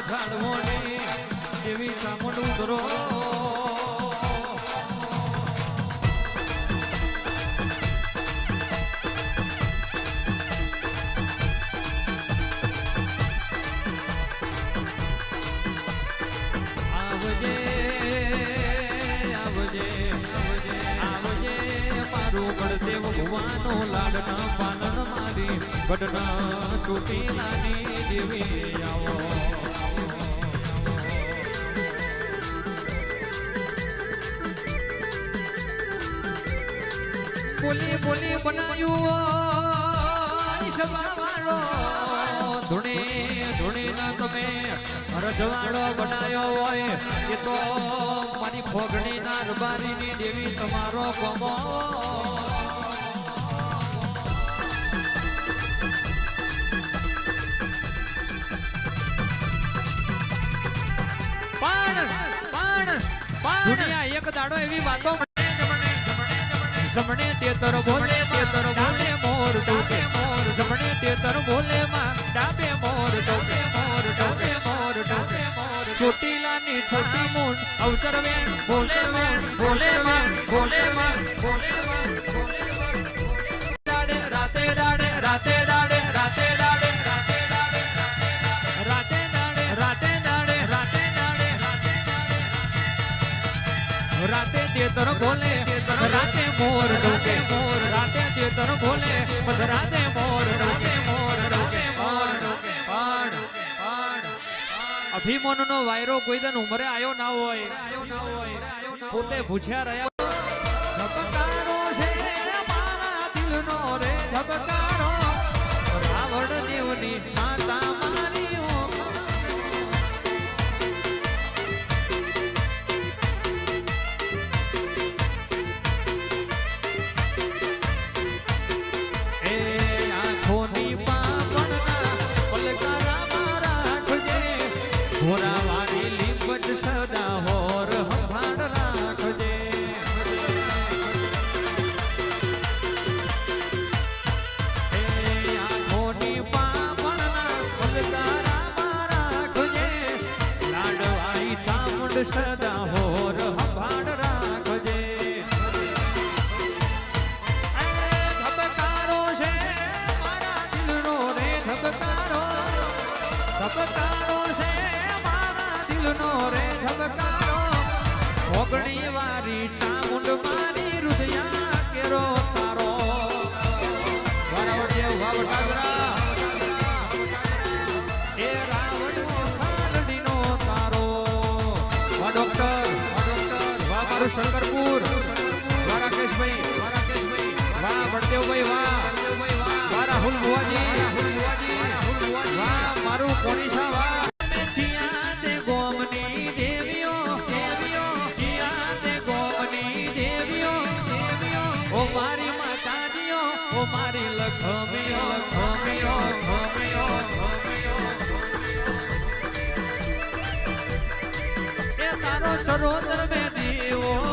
ઝાડવોની દેવી ચામુંડ ઉતરો ભગવાનો લાડના પાલન મારી ગઢના ચોટીલાની દેવી આવો બોલી બોલી બનાયું સવારો ધૂણી ધૂણી ના તમે રજવાડો બનાયો હોય એ તો મારી ફોગણી ના રબારીની દેવી તમારો ગમો દુનિયા એક દાડો એવી વાતો જમણે તેતર બોલે મોર ટોકે મોર જમણે તેતર બોલે માં ડાબે મોર ટોકે મોર ટોકે મોર ટોકે મોર ચોટીલાની છામુંડ અવસર વેણ બોલે વેણ બોલે માં બોલે માં બોલે માં દાડે રાતે દાડે રાતે દાડે રાતે દાડે રાતે દાડે રાતે દાડે રાતે દાડે રાતે દાડે રાતે તેતર બોલે રાતે મોર ડોકે મોર રાતે તેતર બોલે રાતે મોર ડોકે મોર ડોકે મોર ડોકે પાડ પાડ અભિમન્યુનો વાયરો કોઈ દન ઉમરે આયો ના હોય પોતે ભૂખ્યા રહ્યા ધબકારો છે મારા દિલનો રે ધબકારો રાવણ દેવની માતા મારી ઘોરાવાળી લીંબચ સદા હોર સંભાળ રાખજે આંખોની પાપણના પલકારામાં રાખજે લાડવાળી ચામુંડ સદા હોર સંભાળ રાખજે ધબકારો છે મારા દિલનો રે ધબકારો ધબકારો છે નો રે ધબકારો ઓગણી વારી ચામુંડ મારી હૃદયા કેરો તારો વરાવડિયા વાવટાગરા એ રાવણ ખાલડીનો તારો વા ડોક્ટર વા મારું શંકરપુર વા રાકેશભાઈ વા વડદેવભાઈ વા રાહુલ ભુવાજી વા મારું કોણીસા વા મારી માતાજીઓ ઓ મારી લખમીઓ લખમીઓ લખમીઓ એ તારો ચરોતર મે દીવો